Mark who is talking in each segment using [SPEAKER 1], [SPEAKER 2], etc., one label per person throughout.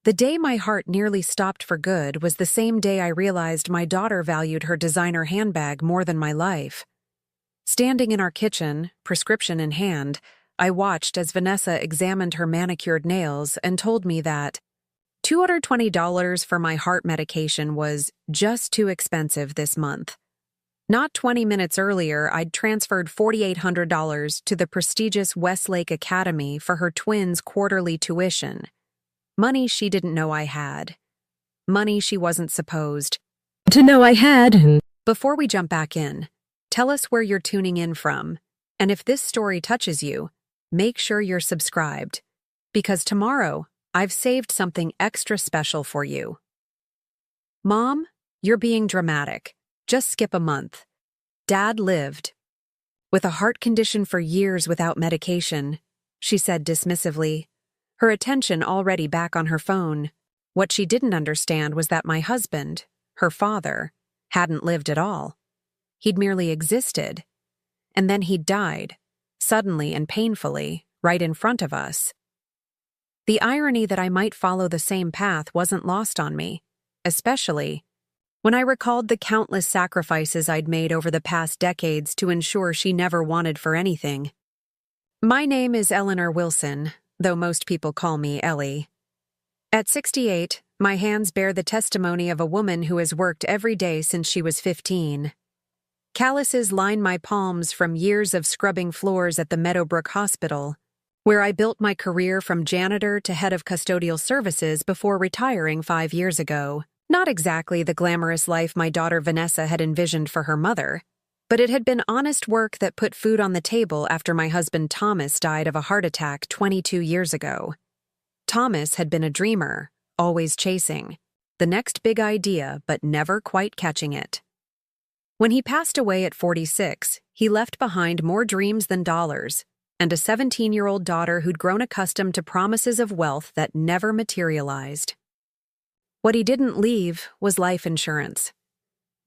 [SPEAKER 1] The day my heart nearly stopped for good was the same day I realized my daughter valued her designer handbag more than my life. Standing in our kitchen, prescription in hand, I watched as Vanessa examined her manicured nails and told me that $220 for my heart medication was just too expensive this month. Not 20 minutes earlier, I'd transferred $4,800 to the prestigious Westlake Academy for her twins' quarterly tuition. Money she didn't know I had. Money she wasn't supposed
[SPEAKER 2] to know I had.
[SPEAKER 1] Before we jump back in, tell us where you're tuning in from, and if this story touches you, make sure you're subscribed, because tomorrow I've saved something extra special for you. Mom, you're being dramatic. Just skip a month. Dad lived with a heart condition for years without medication, she said dismissively, her attention already back on her phone. What she didn't understand was that my husband, her father, hadn't lived at all. He'd merely existed. And then he'd died, suddenly and painfully, right in front of us. The irony that I might follow the same path wasn't lost on me, especially when I recalled the countless sacrifices I'd made over the past decades to ensure she never wanted for anything. My name is Eleanor Wilson, though most people call me Ellie. At 68, my hands bear the testimony of a woman who has worked every day since she was 15. Calluses line my palms from years of scrubbing floors at the Meadowbrook Hospital, where I built my career from janitor to head of custodial services before retiring 5 years ago. Not exactly the glamorous life my daughter Vanessa had envisioned for her mother, but it had been honest work that put food on the table after my husband Thomas died of a heart attack 22 years ago. Thomas had been a dreamer, always chasing the next big idea but never quite catching it. When he passed away at 46, he left behind more dreams than dollars, and a 17-year-old daughter who'd grown accustomed to promises of wealth that never materialized. What he didn't leave was life insurance.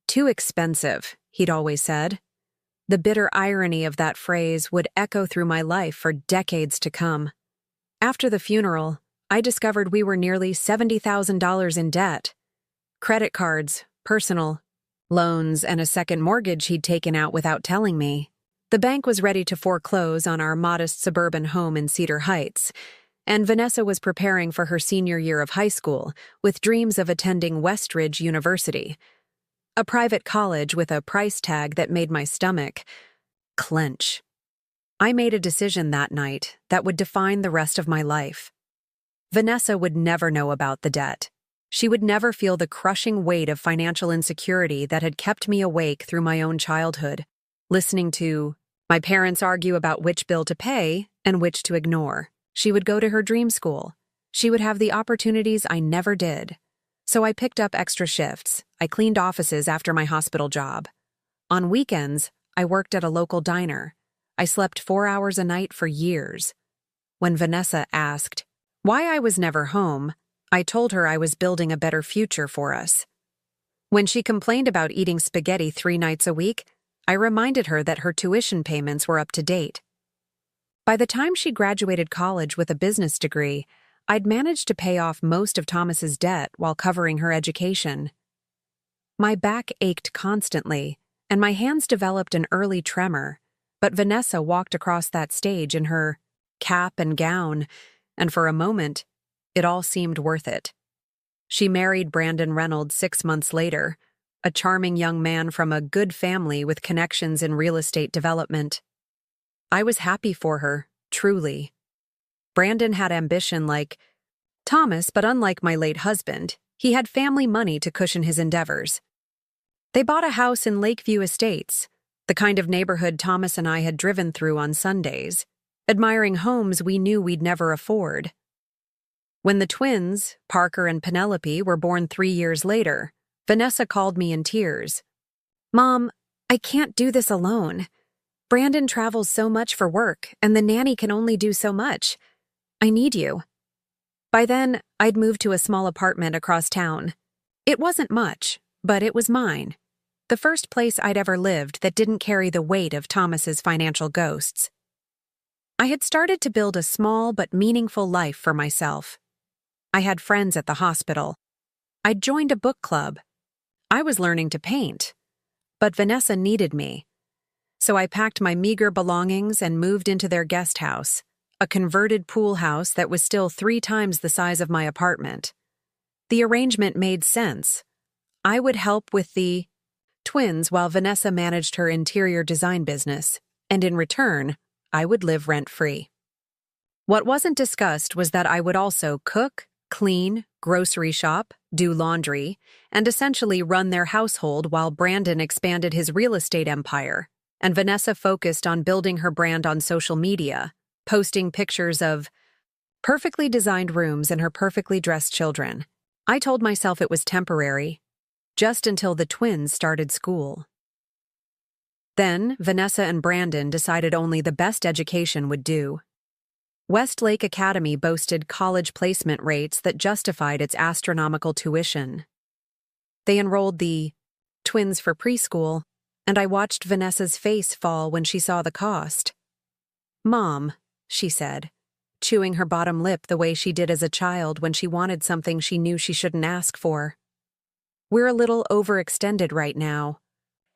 [SPEAKER 1] Too expensive, he'd always said. The bitter irony of that phrase would echo through my life for decades to come. After the funeral, I discovered we were nearly $70,000 in debt. Credit cards, personal loans, and a second mortgage he'd taken out without telling me. The bank was ready to foreclose on our modest suburban home in Cedar Heights, and Vanessa was preparing for her senior year of high school with dreams of attending Westridge University, a private college with a price tag that made my stomach clench. I made a decision that night that would define the rest of my life. Vanessa would never know about the debt. She would never feel the crushing weight of financial insecurity that had kept me awake through my own childhood, listening to my parents argue about which bill to pay and which to ignore. She would go to her dream school. She would have the opportunities I never did. So I picked up extra shifts. I cleaned offices after my hospital job. On weekends, I worked at a local diner. I slept 4 hours a night for years. When Vanessa asked why I was never home, I told her I was building a better future for us. When she complained about eating spaghetti 3 nights a week, I reminded her that her tuition payments were up to date. By the time she graduated college with a business degree, I'd managed to pay off most of Thomas's debt while covering her education. My back ached constantly, and my hands developed an early tremor, but Vanessa walked across that stage in her cap and gown, and for a moment, it all seemed worth it. She married Brandon Reynolds 6 months later, a charming young man from a good family with connections in real estate development. I was happy for her, truly. Brandon had ambition like Thomas, but unlike my late husband, he had family money to cushion his endeavors. They bought a house in Lakeview Estates, the kind of neighborhood Thomas and I had driven through on Sundays, admiring homes we knew we'd never afford. When the twins, Parker and Penelope, were born 3 years later, Vanessa called me in tears. "Mom, I can't do this alone. Brandon travels so much for work, and the nanny can only do so much. I need you." By then, I'd moved to a small apartment across town. It wasn't much, but it was mine. The first place I'd ever lived that didn't carry the weight of Thomas's financial ghosts. I had started to build a small but meaningful life for myself. I had friends at the hospital. I'd joined a book club. I was learning to paint. But Vanessa needed me. So I packed my meager belongings and moved into their guest house, a converted pool house that was still 3 times the size of my apartment. The arrangement made sense. I would help with the twins while Vanessa managed her interior design business, and in return, I would live rent-free. What wasn't discussed was that I would also cook, clean, grocery shop, do laundry, and essentially run their household while Brandon expanded his real estate empire, and Vanessa focused on building her brand on social media, posting pictures of perfectly designed rooms and her perfectly dressed children. I told myself it was temporary, just until the twins started school. Then, Vanessa and Brandon decided only the best education would do. Westlake Academy boasted college placement rates that justified its astronomical tuition. They enrolled the twins for preschool, and I watched Vanessa's face fall when she saw the cost. "Mom," she said, chewing her bottom lip the way she did as a child when she wanted something she knew she shouldn't ask for. "We're a little overextended right now.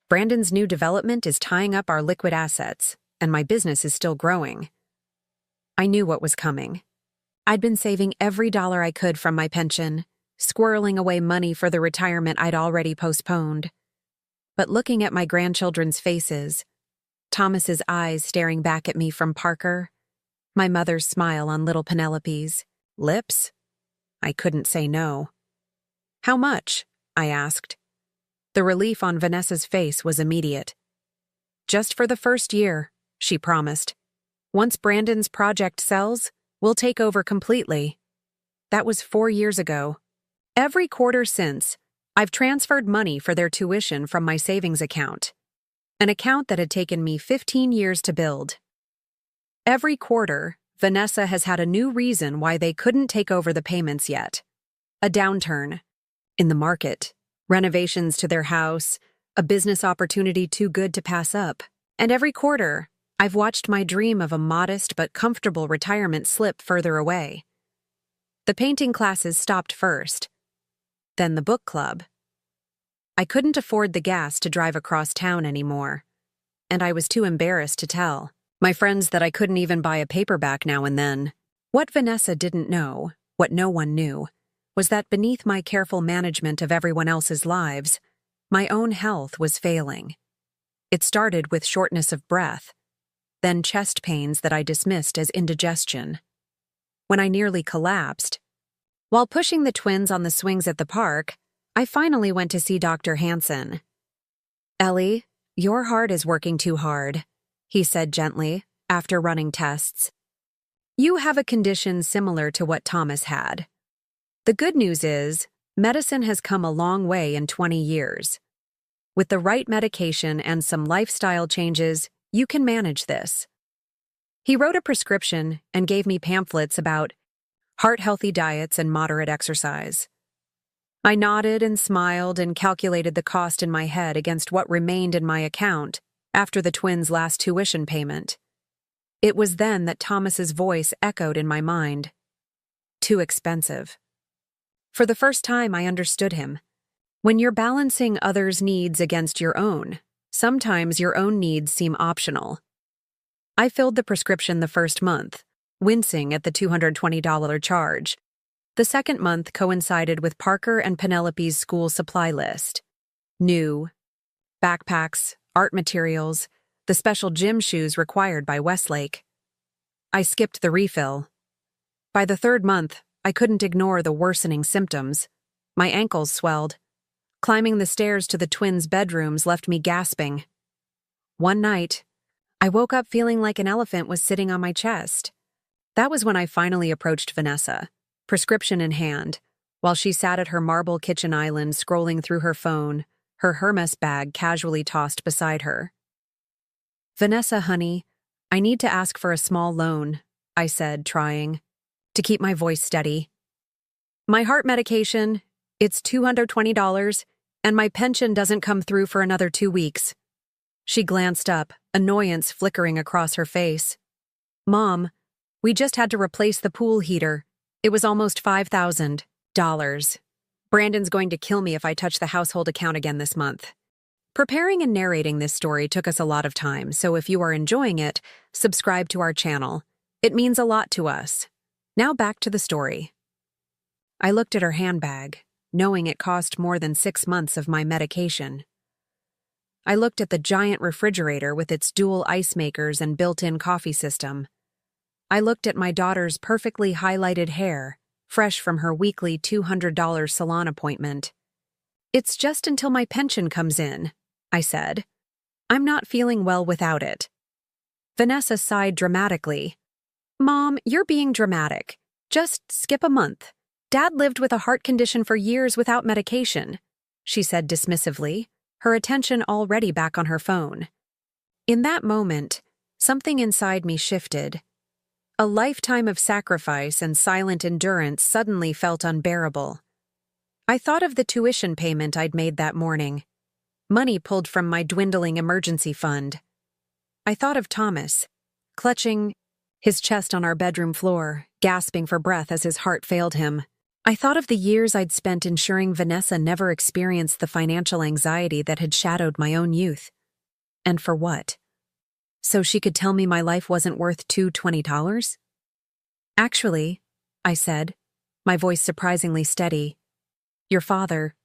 [SPEAKER 1] Brandon's new development is tying up our liquid assets, and my business is still growing." I knew what was coming. I'd been saving every dollar I could from my pension, squirreling away money for the retirement I'd already postponed. But looking at my grandchildren's faces, Thomas's eyes staring back at me from Parker, my mother's smile on little Penelope's lips, I couldn't say no. "How much?" I asked. The relief on Vanessa's face was immediate. "Just for the first year," she promised. "Once Brandon's project sells, we'll take over completely." That was 4 years ago. Every quarter since, I've transferred money for their tuition from my savings account, an account that had taken me 15 years to build. Every quarter, Vanessa has had a new reason why they couldn't take over the payments yet. A downturn in the market, renovations to their house, a business opportunity too good to pass up. And every quarter, I've watched my dream of a modest but comfortable retirement slip further away. The painting classes stopped first, then the book club. I couldn't afford the gas to drive across town anymore, and I was too embarrassed to tell my friends that I couldn't even buy a paperback now and then. What Vanessa didn't know, what no one knew, was that beneath my careful management of everyone else's lives, my own health was failing. It started with shortness of breath, then chest pains that I dismissed as indigestion. When I nearly collapsed, while pushing the twins on the swings at the park, I finally went to see Dr. Hansen. "Ellie, your heart is working too hard," he said gently, after running tests. "You have a condition similar to what Thomas had. The good news is, medicine has come a long way in 20 years. With the right medication and some lifestyle changes, you can manage this." He wrote a prescription and gave me pamphlets about heart-healthy diets and moderate exercise. I nodded and smiled and calculated the cost in my head against what remained in my account after the twins' last tuition payment. It was then that Thomas's voice echoed in my mind. Too expensive. For the first time, I understood him. When you're balancing others' needs against your own, sometimes your own needs seem optional. I filled the prescription the first month, wincing at the $220 charge. The second month coincided with Parker and Penelope's school supply list. New backpacks, art materials, the special gym shoes required by Westlake. I skipped the refill. By the third month, I couldn't ignore the worsening symptoms. My ankles swelled. Climbing the stairs to the twins' bedrooms left me gasping. One night, I woke up feeling like an elephant was sitting on my chest. That was when I finally approached Vanessa, prescription in hand, while she sat at her marble kitchen island scrolling through her phone, her Hermes bag casually tossed beside her. "Vanessa, honey, I need to ask for a small loan," I said, trying to keep my voice steady. "My heart medication, it's $220, and my pension doesn't come through for another 2 weeks." She glanced up, annoyance flickering across her face. "Mom, we just had to replace the pool heater. It was almost $5,000. Brandon's going to kill me if I touch the household account again this month. Preparing and narrating this story took us a lot of time, so if you are enjoying it, subscribe to our channel. It means a lot to us. Now back to the story. I looked at her handbag, knowing it cost more than 6 months of my medication. I looked at the giant refrigerator with its dual ice makers and built-in coffee system. I looked at my daughter's perfectly highlighted hair, fresh from her weekly $200 salon appointment. "It's just until my pension comes in," I said. "I'm not feeling well without it." Vanessa sighed dramatically. "Mom, you're being dramatic. Just skip a month. Dad lived with a heart condition for years without medication," she said dismissively, her attention already back on her phone. In that moment, something inside me shifted. A lifetime of sacrifice and silent endurance suddenly felt unbearable. I thought of the tuition payment I'd made that morning, money pulled from my dwindling emergency fund. I thought of Thomas, clutching his chest on our bedroom floor, gasping for breath as his heart failed him. I thought of the years I'd spent ensuring Vanessa never experienced the financial anxiety that had shadowed my own youth. And for what? So she could tell me my life wasn't worth $220? "Actually," I said, my voice surprisingly steady, "your father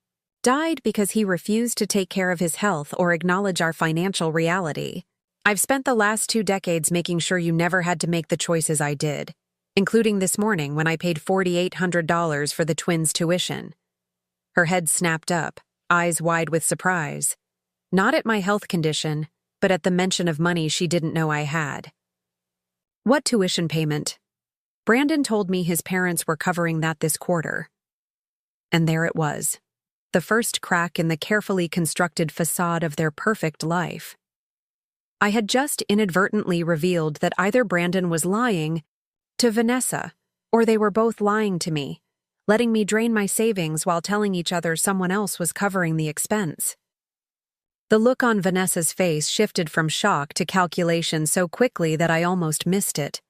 [SPEAKER 1] died because he refused to take care of his health or acknowledge our financial reality. I've spent the last 2 decades making sure you never had to make the choices I did, including this morning when I paid $4,800 for the twins' tuition." Her head snapped up, eyes wide with surprise. Not at my health condition, but at the mention of money she didn't know I had. "What tuition payment?" Brandon told me his parents were covering that this quarter. And there it was, the first crack in the carefully constructed facade of their perfect life. I had just inadvertently revealed that either Brandon was lying to Vanessa, or they were both lying to me, letting me drain my savings while telling each other someone else was covering the expense. The look on Vanessa's face shifted from shock to calculation so quickly that I almost missed it.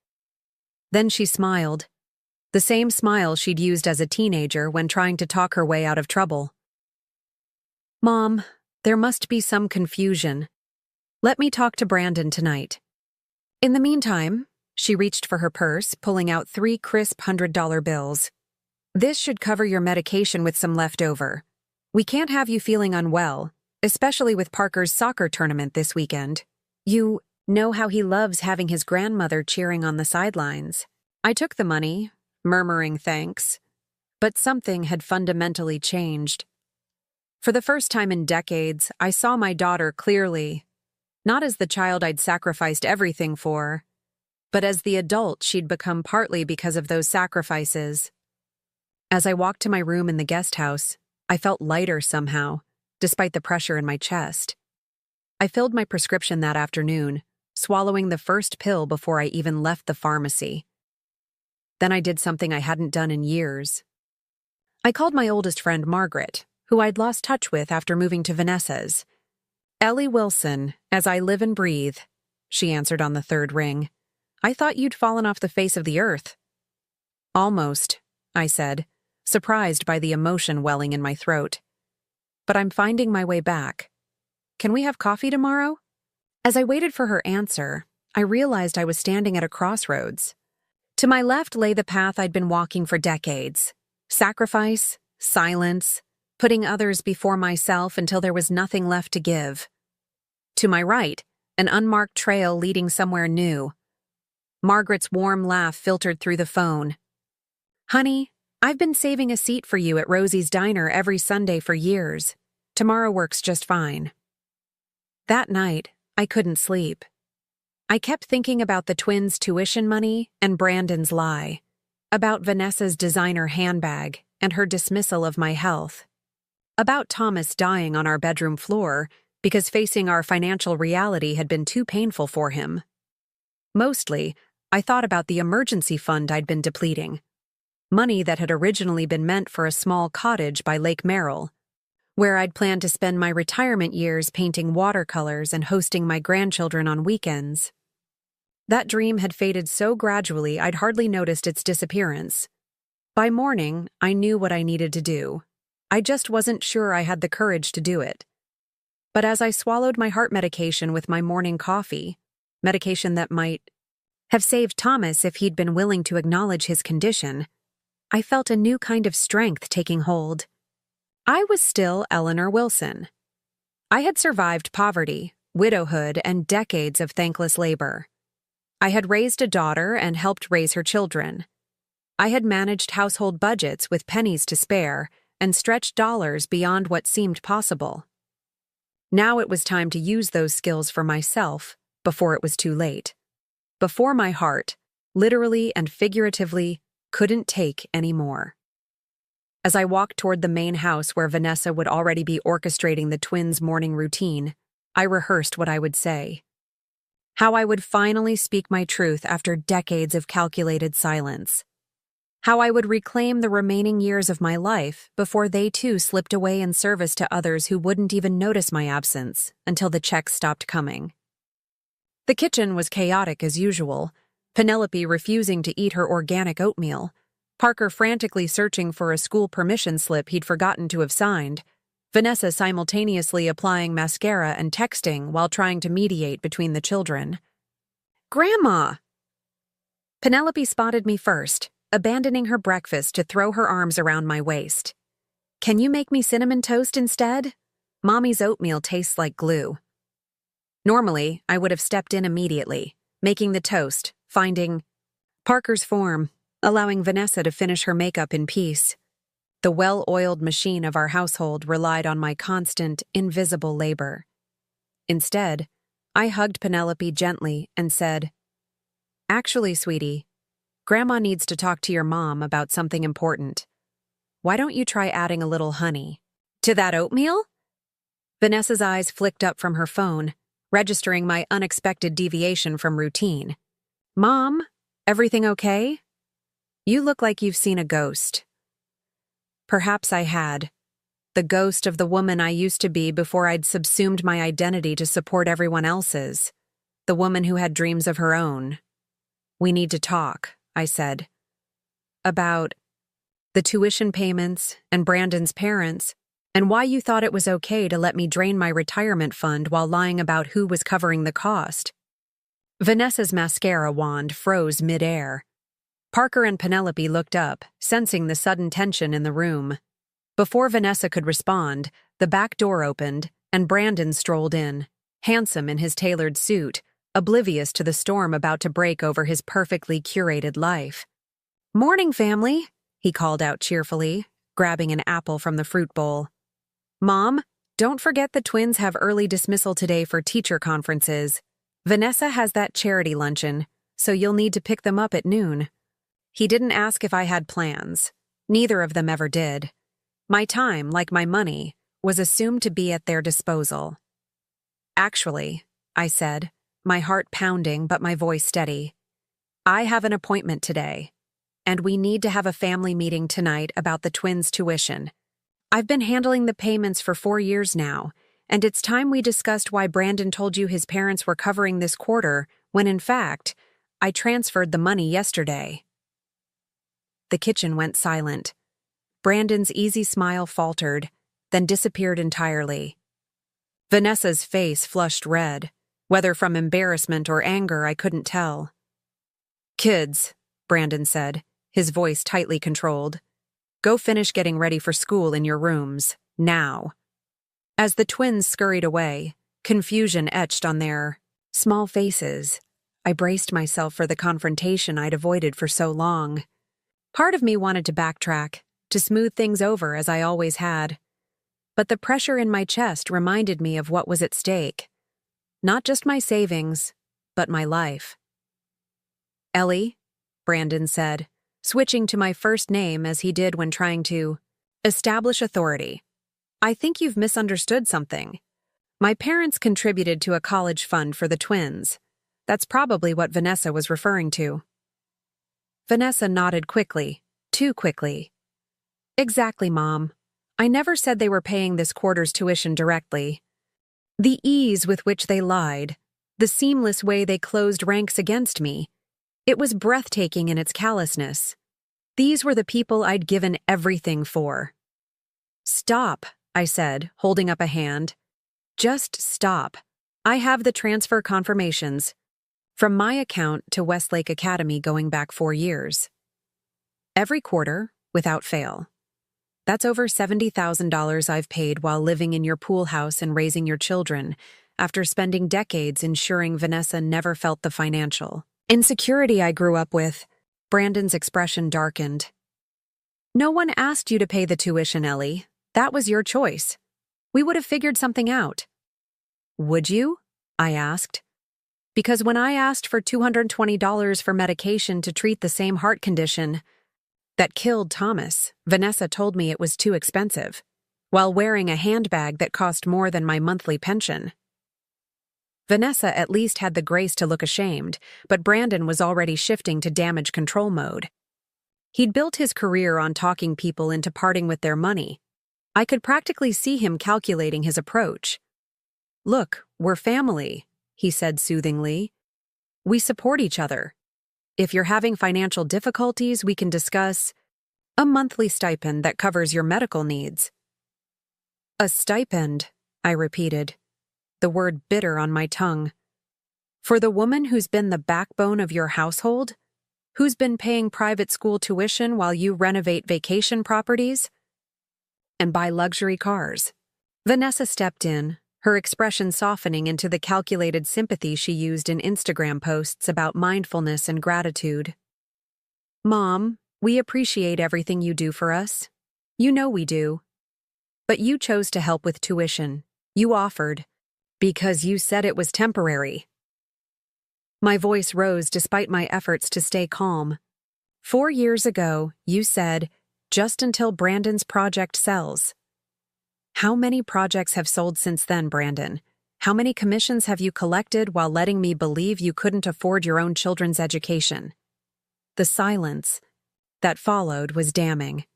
[SPEAKER 1] Then she smiled, the same smile she'd used as a teenager when trying to talk her way out of trouble. "Mom, there must be some confusion. Let me talk to Brandon tonight." In the meantime, she reached for her purse, pulling out 3 crisp $100 bills. "This should cover your medication with some leftover. We can't have you feeling unwell, especially with Parker's soccer tournament this weekend. You know how he loves having his grandmother cheering on the sidelines." I took the money, murmuring thanks, but something had fundamentally changed. For the first time in decades, I saw my daughter clearly, not as the child I'd sacrificed everything for, but as the adult she'd become partly because of those sacrifices. As I walked to my room in the guest house, I felt lighter somehow, despite the pressure in my chest. I filled my prescription that afternoon, swallowing the first pill before I even left the pharmacy. Then I did something I hadn't done in years. I called my oldest friend Margaret, who I'd lost touch with after moving to Vanessa's. "Ellie Wilson, as I live and breathe," she answered on the 3rd ring. "I thought you'd fallen off the face of the earth." "Almost," I said, surprised by the emotion welling in my throat. "But I'm finding my way back. Can we have coffee tomorrow?" As I waited for her answer, I realized I was standing at a crossroads. To my left lay the path I'd been walking for decades. Sacrifice, silence, putting others before myself until there was nothing left to give. To my right, an unmarked trail leading somewhere new. Margaret's warm laugh filtered through the phone. "Honey, I've been saving a seat for you at Rosie's Diner every Sunday for years. Tomorrow works just fine." That night, I couldn't sleep. I kept thinking about the twins' tuition money and Brandon's lie, about Vanessa's designer handbag and her dismissal of my health, about Thomas dying on our bedroom floor because facing our financial reality had been too painful for him. Mostly, I thought about the emergency fund I'd been depleting, money that had originally been meant for a small cottage by Lake Merrill, where I'd planned to spend my retirement years painting watercolors and hosting my grandchildren on weekends. That dream had faded so gradually I'd hardly noticed its disappearance. By morning, I knew what I needed to do. I just wasn't sure I had the courage to do it. But as I swallowed my heart medication with my morning coffee, medication that might have saved Thomas if he'd been willing to acknowledge his condition, I felt a new kind of strength taking hold. I was still Eleanor Wilson. I had survived poverty, widowhood, and decades of thankless labor. I had raised a daughter and helped raise her children. I had managed household budgets with pennies to spare and stretched dollars beyond what seemed possible. Now it was time to use those skills for myself before it was too late. Before my heart, literally and figuratively, couldn't take any more. As I walked toward the main house where Vanessa would already be orchestrating the twins' morning routine, I rehearsed what I would say. How I would finally speak my truth after decades of calculated silence. How I would reclaim the remaining years of my life before they too slipped away in service to others who wouldn't even notice my absence until the checks stopped coming. The kitchen was chaotic as usual, Penelope refusing to eat her organic oatmeal, Parker frantically searching for a school permission slip he'd forgotten to have signed, Vanessa simultaneously applying mascara and texting while trying to mediate between the children. "Grandma!" Penelope spotted me first, abandoning her breakfast to throw her arms around my waist. "Can you make me cinnamon toast instead? Mommy's oatmeal tastes like glue." Normally, I would have stepped in immediately, making the toast, finding Parker's form, allowing Vanessa to finish her makeup in peace. The well-oiled machine of our household relied on my constant, invisible labor. Instead, I hugged Penelope gently and said, "Actually, sweetie, Grandma needs to talk to your mom about something important. Why don't you try adding a little honey to that oatmeal?" Vanessa's eyes flicked up from her phone, registering my unexpected deviation from routine. "Mom, everything okay? You look like you've seen a ghost." Perhaps I had. The ghost of the woman I used to be before I'd subsumed my identity to support everyone else's. The woman who had dreams of her own. "We need to talk," I said. "About the tuition payments and Brandon's parents, and why you thought it was okay to let me drain my retirement fund while lying about who was covering the cost." Vanessa's mascara wand froze mid-air. Parker and Penelope looked up, sensing the sudden tension in the room. Before Vanessa could respond, the back door opened, and Brandon strolled in, handsome in his tailored suit, oblivious to the storm about to break over his perfectly curated life. "Morning, family," he called out cheerfully, grabbing an apple from the fruit bowl. "Mom, don't forget the twins have early dismissal today for teacher conferences. Vanessa has that charity luncheon, so you'll need to pick them up at noon." He didn't ask if I had plans. Neither of them ever did. My time, like my money, was assumed to be at their disposal. "Actually," I said, my heart pounding but my voice steady, "I have an appointment today, and we need to have a family meeting tonight about the twins' tuition. I've been handling the payments for 4 years now, and it's time we discussed why Brandon told you his parents were covering this quarter when, in fact, I transferred the money yesterday." The kitchen went silent. Brandon's easy smile faltered, then disappeared entirely. Vanessa's face flushed red, whether from embarrassment or anger I couldn't tell. "Kids," Brandon said, his voice tightly controlled, "go finish getting ready for school in your rooms, now." As the twins scurried away, confusion etched on their small faces, I braced myself for the confrontation I'd avoided for so long. Part of me wanted to backtrack, to smooth things over as I always had. But the pressure in my chest reminded me of what was at stake. Not just my savings, but my life. "Ellie," Brandon said, switching to my first name as he did when trying to establish authority. "I think you've misunderstood something. My parents contributed to a college fund for the twins. That's probably what Vanessa was referring to." Vanessa nodded quickly, too quickly. "Exactly, Mom. I never said they were paying this quarter's tuition directly. The ease with which they lied, the seamless way they closed ranks against me, it was breathtaking in its callousness. These were the people I'd given everything for. "Stop," I said, holding up a hand. "Just stop. I have the transfer confirmations from my account to Westlake Academy going back 4 years. Every quarter, without fail. That's over $70,000 I've paid while living in your pool house and raising your children, after spending decades ensuring Vanessa never felt the financial insecurity I grew up with." Brandon's expression darkened. "No one asked you to pay the tuition, Ellie. That was your choice. We would have figured something out." "Would you?" I asked. "Because when I asked for $220 for medication to treat the same heart condition that killed Thomas, Vanessa told me it was too expensive, while wearing a handbag that cost more than my monthly pension." Vanessa at least had the grace to look ashamed, but Brandon was already shifting to damage control mode. He'd built his career on talking people into parting with their money. I could practically see him calculating his approach. "Look, we're family," he said soothingly. "We support each other. If you're having financial difficulties, we can discuss a monthly stipend that covers your medical needs." "A stipend," I repeated, the word bitter on my tongue. "For the woman who's been the backbone of your household? Who's been paying private school tuition while you renovate vacation properties and buy luxury cars?" Vanessa stepped in, her expression softening into the calculated sympathy she used in Instagram posts about mindfulness and gratitude. "Mom, we appreciate everything you do for us. You know we do. But you chose to help with tuition. You offered, because you said it was temporary." My voice rose despite my efforts to stay calm. 4 years ago, you said, "Just until Brandon's project sells." How many projects have sold since then, Brandon? How many commissions have you collected while letting me believe you couldn't afford your own children's education? The silence that followed was damning.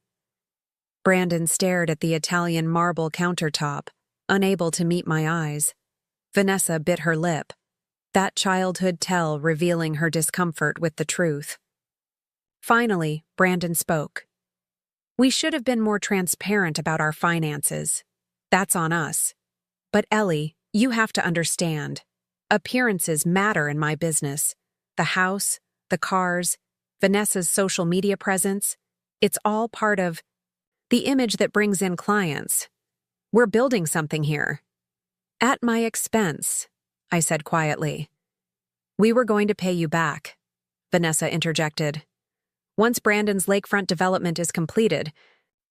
[SPEAKER 1] Brandon stared at the Italian marble countertop, unable to meet my eyes. Vanessa bit her lip, that childhood tell revealing her discomfort with the truth. Finally, Brandon spoke. "We should have been more transparent about our finances. That's on us. But Ellie, you have to understand. Appearances matter in my business. The house, the cars, Vanessa's social media presence, it's all part of the image that brings in clients. We're building something here. At my expense," I said quietly. "We were going to pay you back," Vanessa interjected. "Once Brandon's lakefront development is completed,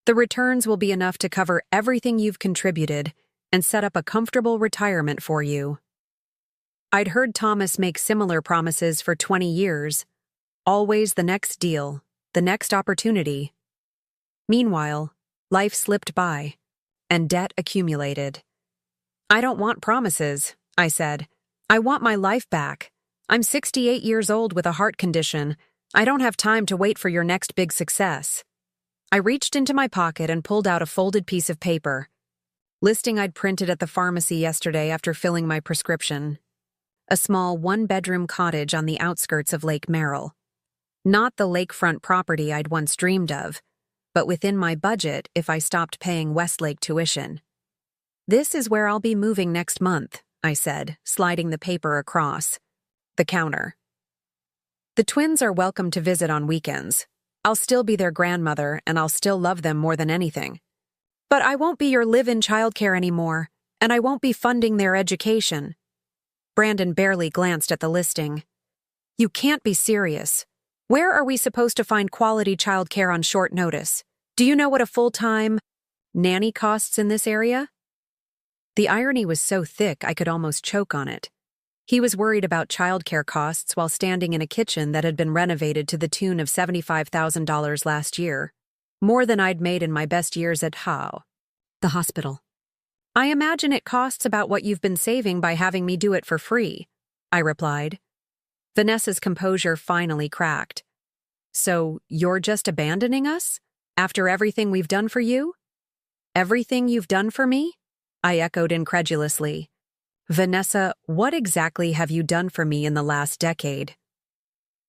[SPEAKER 1] the returns will be enough to cover everything you've contributed and set up a comfortable retirement for you." I'd heard Thomas make similar promises for 20 years. Always the next deal, the next opportunity. Meanwhile, life slipped by, and debt accumulated. "I don't want promises," I said. "I want my life back. I'm 68 years old with a heart condition. I don't have time to wait for your next big success." I reached into my pocket and pulled out a folded piece of paper. Listing I'd printed at the pharmacy yesterday after filling my prescription. A small one-bedroom cottage on the outskirts of Lake Merrill. Not the lakefront property I'd once dreamed of, but within my budget if I stopped paying Westlake tuition. "This is where I'll be moving next month," I said, sliding the paper across the counter. "The twins are welcome to visit on weekends. I'll still be their grandmother, and I'll still love them more than anything. But I won't be your live-in childcare anymore, and I won't be funding their education." Brandon barely glanced at the listing. "You can't be serious. Where are we supposed to find quality childcare on short notice? Do you know what a full-time nanny costs in this area?" The irony was so thick I could almost choke on it. He was worried about childcare costs while standing in a kitchen that had been renovated to the tune of $75,000 last year, more than I'd made in my best years at the hospital. "I imagine it costs about what you've been saving by having me do it for free," I replied. Vanessa's composure finally cracked. "So you're just abandoning us? After everything we've done for you?" "Everything you've done for me?" I echoed incredulously. "Vanessa, what exactly have you done for me in the last decade?"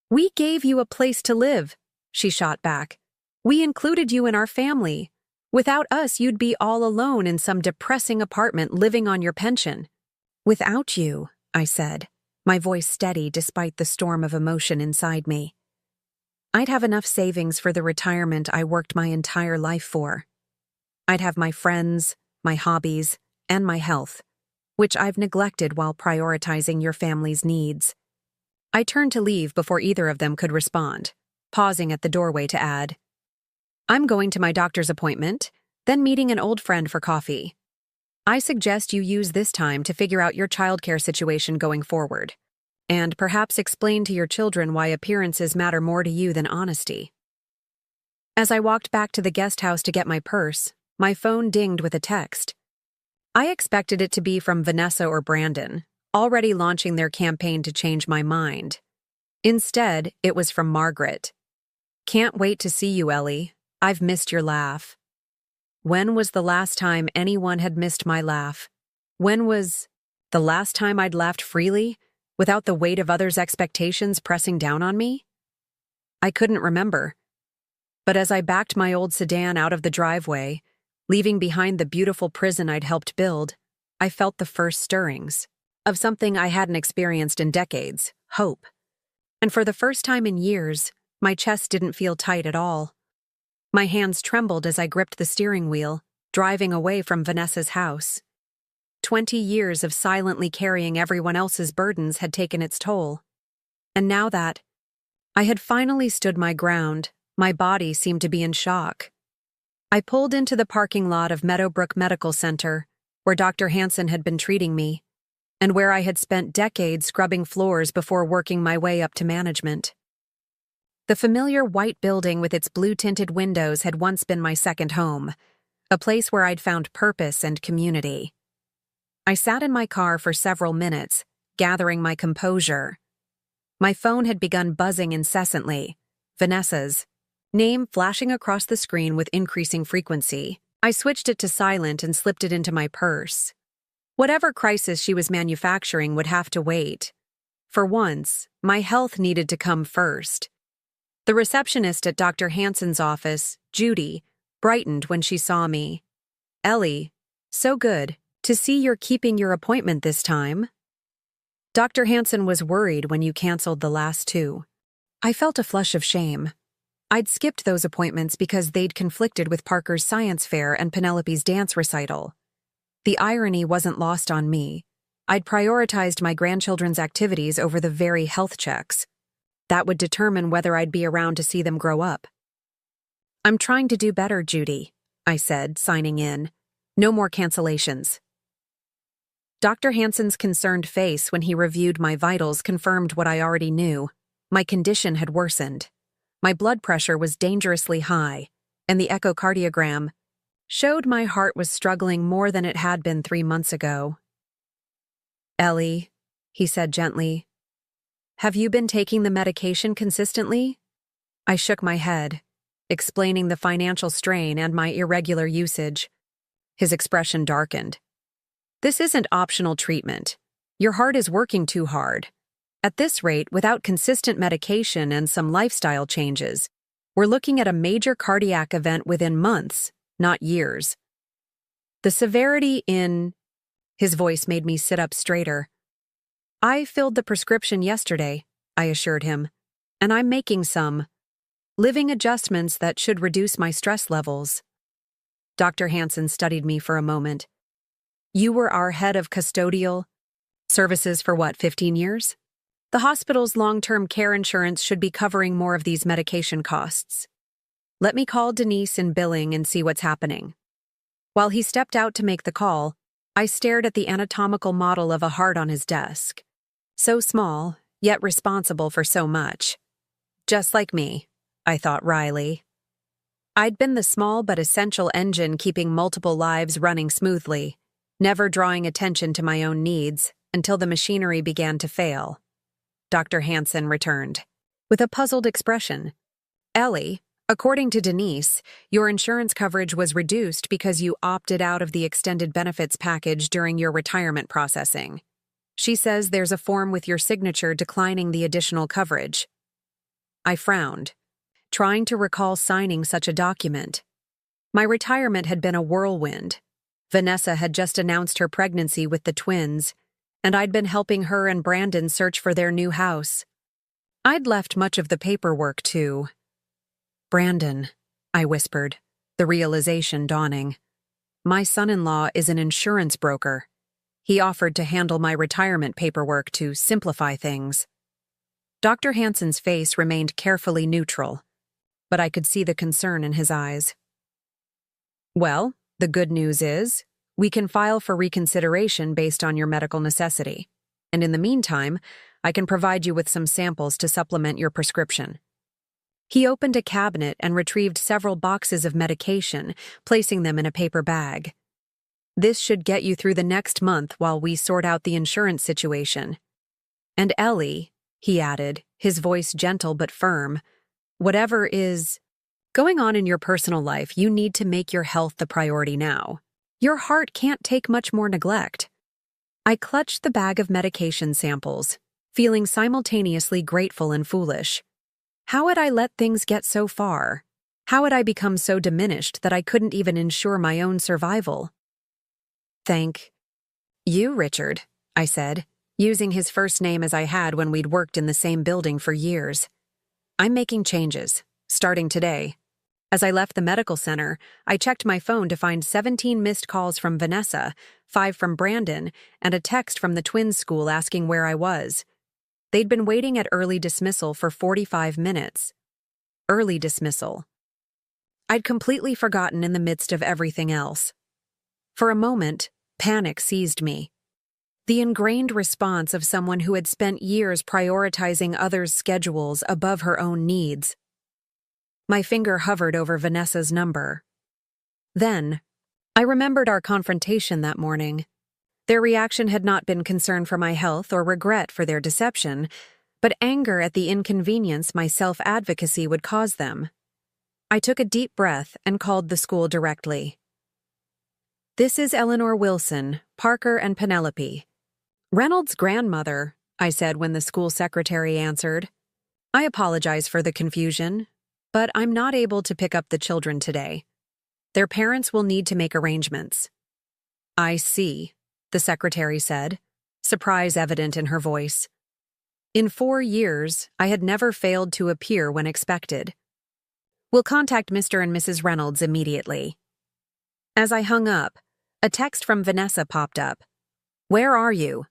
[SPEAKER 1] "We gave you a place to live," she shot back. We included you in our family. Without us, you'd be all alone in some depressing apartment living on your pension." "Without you," I said, my voice steady despite the storm of emotion inside me, "I'd have enough savings for the retirement I worked my entire life for. I'd have my friends, my hobbies, and my health, which I've neglected while prioritizing your family's needs." I turned to leave before either of them could respond, pausing at the doorway to add, "I'm going to my doctor's appointment, then meeting an old friend for coffee. I suggest you use this time to figure out your childcare situation going forward, and perhaps explain to your children why appearances matter more to you than honesty." As I walked back to the guest house to get my purse, my phone dinged with a text. I expected it to be from Vanessa or Brandon, already launching their campaign to change my mind. Instead, it was from Margaret. "Can't wait to see you, Ellie. I've missed your laugh." When was the last time anyone had missed my laugh? When was the last time I'd laughed freely, without the weight of others' expectations pressing down on me? I couldn't remember. But as I backed my old sedan out of the driveway, leaving behind the beautiful prison I'd helped build, I felt the first stirrings of something I hadn't experienced in decades: hope. And for the first time in years, my chest didn't feel tight at all. My hands trembled as I gripped the steering wheel, driving away from Vanessa's house. 20 years of silently carrying everyone else's burdens had taken its toll. And now that I had finally stood my ground, my body seemed to be in shock. I pulled into the parking lot of Meadowbrook Medical Center, where Dr. Hansen had been treating me, and where I had spent decades scrubbing floors before working my way up to management. The familiar white building with its blue-tinted windows had once been my second home, a place where I'd found purpose and community. I sat in my car for several minutes, gathering my composure. My phone had begun buzzing incessantly, Vanessa's name flashing across the screen with increasing frequency. I switched it to silent and slipped it into my purse. Whatever crisis she was manufacturing would have to wait. For once, my health needed to come first. The receptionist at Dr. Hansen's office, Judy, brightened when she saw me. "Ellie, so good to see you're keeping your appointment this time." "Dr. Hansen was worried when you canceled the last two." I felt a flush of shame. I'd skipped those appointments because they'd conflicted with Parker's science fair and Penelope's dance recital. The irony wasn't lost on me. I'd prioritized my grandchildren's activities over the very health checks. That would determine whether I'd be around to see them grow up. "I'm trying to do better, Judy," I said, signing in. "No more cancellations." Dr. Hansen's concerned face when he reviewed my vitals confirmed what I already knew. My condition had worsened. My blood pressure was dangerously high, and the echocardiogram showed my heart was struggling more than it had been 3 months ago. "Ellie," he said gently, "have you been taking the medication consistently?" I shook my head, explaining the financial strain and my irregular usage. His expression darkened. "This isn't optional treatment. Your heart is working too hard. At this rate, without consistent medication and some lifestyle changes, we're looking at a major cardiac event within months, not years." The severity in his voice made me sit up straighter. "I filled the prescription yesterday," I assured him, "and I'm making some living adjustments that should reduce my stress levels." Dr. Hansen studied me for a moment. "You were our head of custodial services for what, 15 years? The hospital's long-term care insurance should be covering more of these medication costs. Let me call Denise in billing and see what's happening." While he stepped out to make the call, I stared at the anatomical model of a heart on his desk. So small, yet responsible for so much. Just like me, I thought wryly. I'd been the small but essential engine keeping multiple lives running smoothly, never drawing attention to my own needs until the machinery began to fail. Dr. Hansen returned, with a puzzled expression. "Ellie, according to Denise, your insurance coverage was reduced because you opted out of the extended benefits package during your retirement processing. She says there's a form with your signature declining the additional coverage." I frowned. trying to recall signing such a document. My retirement had been a whirlwind. Vanessa had just announced her pregnancy with the twins, and I'd been helping her and Brandon search for their new house. I'd left much of the paperwork to Brandon, I whispered, the realization dawning. My son-in-law is an insurance broker. He offered to handle my retirement paperwork to simplify things. Dr. Hansen's face remained carefully neutral, but I could see the concern in his eyes. Well, the good news is, we can file for reconsideration based on your medical necessity. And in the meantime, I can provide you with some samples to supplement your prescription. He opened a cabinet and retrieved several boxes of medication, placing them in a paper bag. This should get you through the next month while we sort out the insurance situation. And Ellie, he added, his voice gentle but firm, whatever is going on in your personal life, you need to make your health the priority now. Your heart can't take much more neglect. I clutched the bag of medication samples, feeling simultaneously grateful and foolish. How had I let things get so far? How had I become so diminished that I couldn't even ensure my own survival? Thank you, Richard, I said, using his first name as I had when we'd worked in the same building for years. I'm making changes, starting today. As I left the medical center, I checked my phone to find 17 missed calls from Vanessa, 5 from Brandon, and a text from the twins' school asking where I was. They'd been waiting at early dismissal for 45 minutes. Early dismissal. I'd completely forgotten in the midst of everything else. For a moment, panic seized me. The ingrained response of someone who had spent years prioritizing others' schedules above her own needs. My finger hovered over Vanessa's number. Then, I remembered our confrontation that morning. Their reaction had not been concern for my health or regret for their deception, but anger at the inconvenience my self-advocacy would cause them. I took a deep breath and called the school directly. This is Eleanor Wilson, Parker and Penelope. Reynolds' grandmother, I said when the school secretary answered. I apologize for the confusion, but I'm not able to pick up the children today. Their parents will need to make arrangements. I see, the secretary said, surprise evident in her voice. In 4 years, I had never failed to appear when expected. We'll contact Mr. and Mrs. Reynolds immediately. As I hung up, a text from Vanessa popped up. Where are you?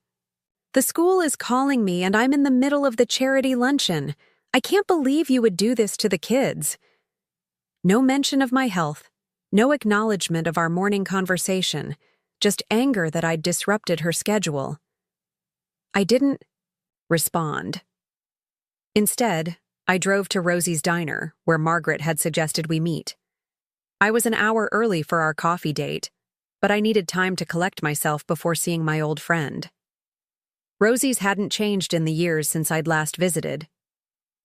[SPEAKER 1] The school is calling me and I'm in the middle of the charity luncheon. I can't believe you would do this to the kids. No mention of my health, no acknowledgement of our morning conversation, just anger that I'd disrupted her schedule. I didn't respond. Instead, I drove to Rosie's Diner, where Margaret had suggested we meet. I was an hour early for our coffee date, but I needed time to collect myself before seeing my old friend. Rosie's hadn't changed in the years since I'd last visited.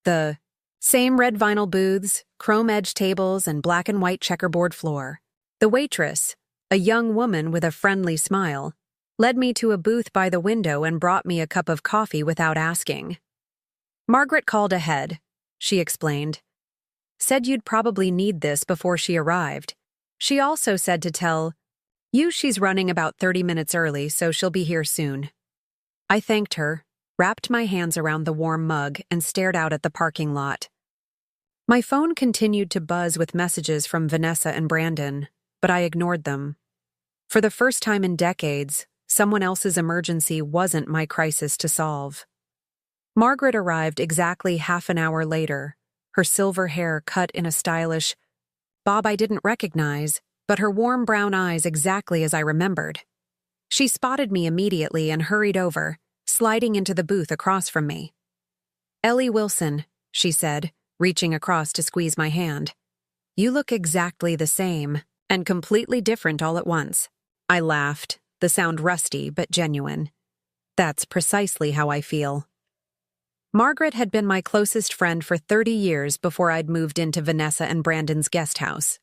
[SPEAKER 1] The same red vinyl booths, chrome-edged tables, and black and white checkerboard floor. The waitress, a young woman with a friendly smile, led me to a booth by the window and brought me a cup of coffee without asking. Margaret called ahead, she explained. Said you'd probably need this before she arrived. She also said to tell you she's running about 30 minutes early, so she'll be here soon. I thanked her, wrapped my hands around the warm mug, and stared out at the parking lot. My phone continued to buzz with messages from Vanessa and Brandon, but I ignored them. For the first time in decades, someone else's emergency wasn't my crisis to solve. Margaret arrived exactly half an hour later, her silver hair cut in a stylish bob I didn't recognize, but her warm brown eyes exactly as I remembered. She spotted me immediately and hurried over, sliding into the booth across from me. Ellie Wilson, she said, reaching across to squeeze my hand. You look exactly the same, and completely different all at once. I laughed, the sound rusty but genuine. That's precisely how I feel. Margaret had been my closest friend for 30 years before I'd moved into Vanessa and Brandon's guest house.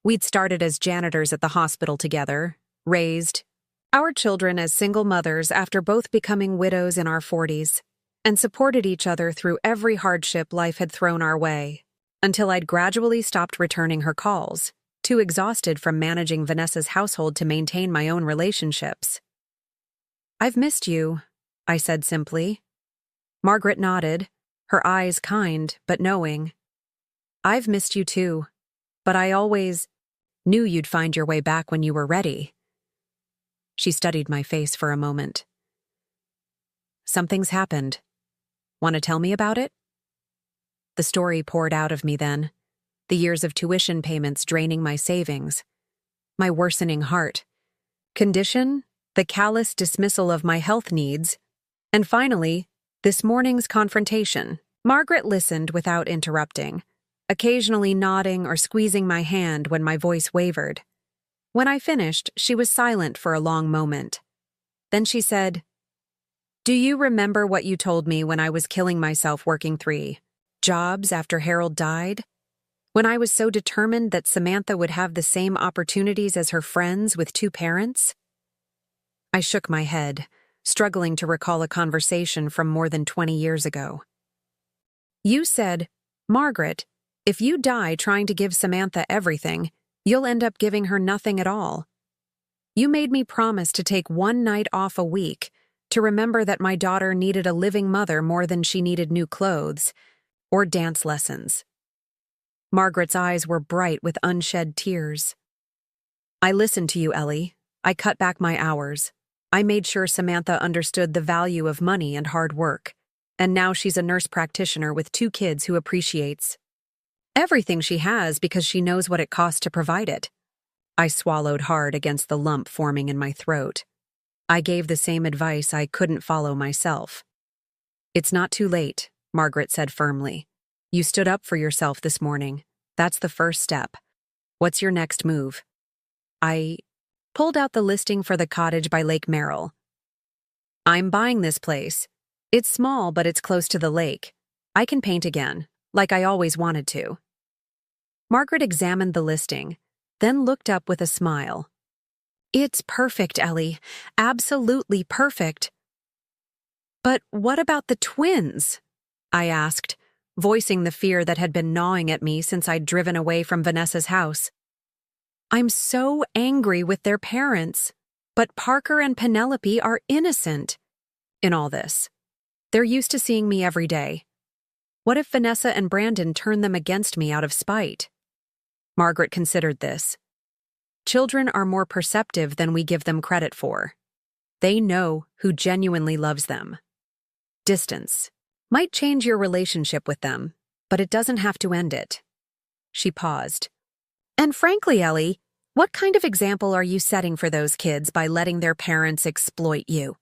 [SPEAKER 1] We'd started as janitors at the hospital together, raised our children as single mothers after both becoming widows in our 40s, and supported each other through every hardship life had thrown our way. until I'd gradually stopped returning her calls, too exhausted from managing Vanessa's household to maintain my own relationships. "I've missed you," I said simply. Margaret nodded, her eyes kind but knowing. "I've missed you too, but I always knew you'd find your way back when you were ready." She studied my face for a moment. "Something's happened. Want to tell me about it?" The story poured out of me then, the years of tuition payments draining my savings, my worsening heart, condition, the callous dismissal of my health needs, and finally, this morning's confrontation. Margaret listened without interrupting, occasionally nodding or squeezing my hand when my voice wavered. When I finished, she was silent for a long moment. Then she said, "Do you remember what you told me when I was killing myself working 3 jobs after Harold died? When I was so determined that Samantha would have the same opportunities as her friends with 2 parents?" I shook my head, struggling to recall a conversation from more than 20 years ago. "You said, 'Margaret, if you die trying to give Samantha everything, you'll end up giving her nothing at all.' You made me promise to take 1 night off a week, to remember that my daughter needed a living mother more than she needed new clothes or dance lessons." Margaret's eyes were bright with unshed tears. "I listened to you, Ellie. I cut back my hours. I made sure Samantha understood the value of money and hard work. And now she's a nurse practitioner with 2 kids who appreciates everything she has because she knows what it costs to provide it." I swallowed hard against the lump forming in my throat. I gave the same advice I couldn't follow myself. "It's not too late," Margaret said firmly. "You stood up for yourself this morning. That's the first step. What's your next move?" I pulled out the listing for the cottage by Lake Merrill. "I'm buying this place. It's small, but it's close to the lake. I can paint again, like I always wanted to." Margaret examined the listing, then looked up with a smile. "It's perfect, Ellie. Absolutely perfect." "But what about the twins?" I asked, voicing the fear that had been gnawing at me since I'd driven away from Vanessa's house. "I'm so angry with their parents, but Parker and Penelope are innocent in all this. They're used to seeing me every day. What if Vanessa and Brandon turn them against me out of spite?" Margaret considered this. "Children are more perceptive than we give them credit for. They know who genuinely loves them. Distance might change your relationship with them, but it doesn't have to end it." She paused. "And frankly, Ellie, what kind of example are you setting for those kids by letting their parents exploit you?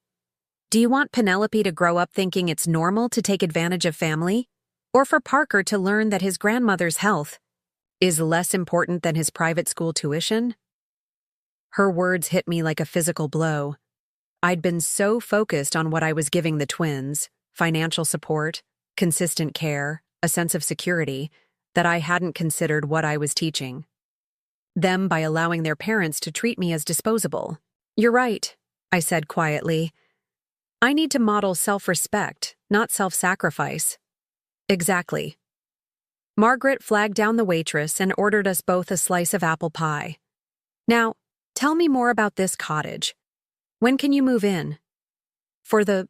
[SPEAKER 1] Do you want Penelope to grow up thinking it's normal to take advantage of family? Or for Parker to learn that his grandmother's health is less important than his private school tuition?" Her words hit me like a physical blow. I'd been so focused on what I was giving the twins, financial support, consistent care, a sense of security, that I hadn't considered what I was teaching them by allowing their parents to treat me as disposable. "You're right," I said quietly. "I need to model self-respect, not self-sacrifice." "Exactly." Margaret flagged down the waitress and ordered us both a slice of apple pie. "Now, tell me more about this cottage. When can you move in?" For the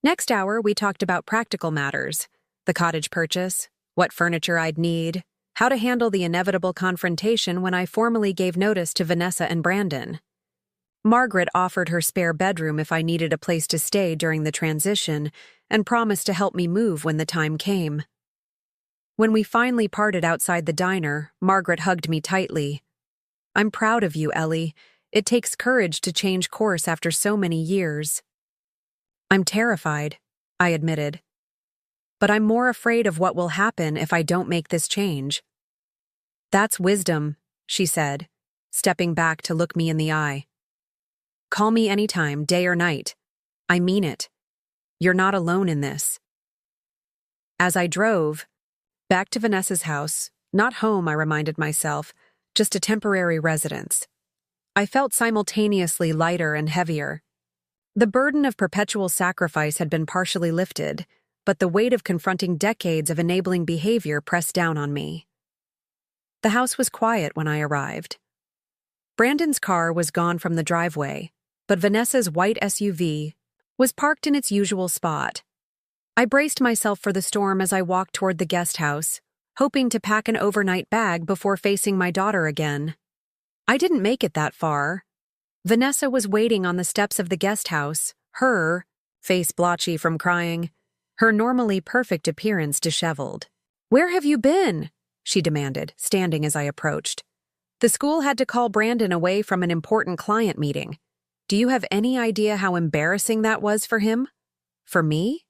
[SPEAKER 1] next hour, we talked about practical matters, the cottage purchase, what furniture I'd need, how to handle the inevitable confrontation when I formally gave notice to Vanessa and Brandon. Margaret offered her spare bedroom if I needed a place to stay during the transition and promised to help me move when the time came. When we finally parted outside the diner, Margaret hugged me tightly. "I'm proud of you, Ellie. It takes courage to change course after so many years." "I'm terrified," I admitted. "But I'm more afraid of what will happen if I don't make this change." "That's wisdom," she said, stepping back to look me in the eye. "Call me anytime, day or night. I mean it. You're not alone in this." As I drove back to Vanessa's house, not home, I reminded myself, just a temporary residence, I felt simultaneously lighter and heavier. The burden of perpetual sacrifice had been partially lifted, but the weight of confronting decades of enabling behavior pressed down on me. The house was quiet when I arrived. Brandon's car was gone from the driveway, but Vanessa's white SUV was parked in its usual spot. I braced myself for the storm as I walked toward the guest house, hoping to pack an overnight bag before facing my daughter again. I didn't make it that far. Vanessa was waiting on the steps of the guest house, her face blotchy from crying, her normally perfect appearance disheveled. "Where have you been?" she demanded, standing as I approached. "The school had to call Brandon away from an important client meeting. Do you have any idea how embarrassing that was for him?" "For me?"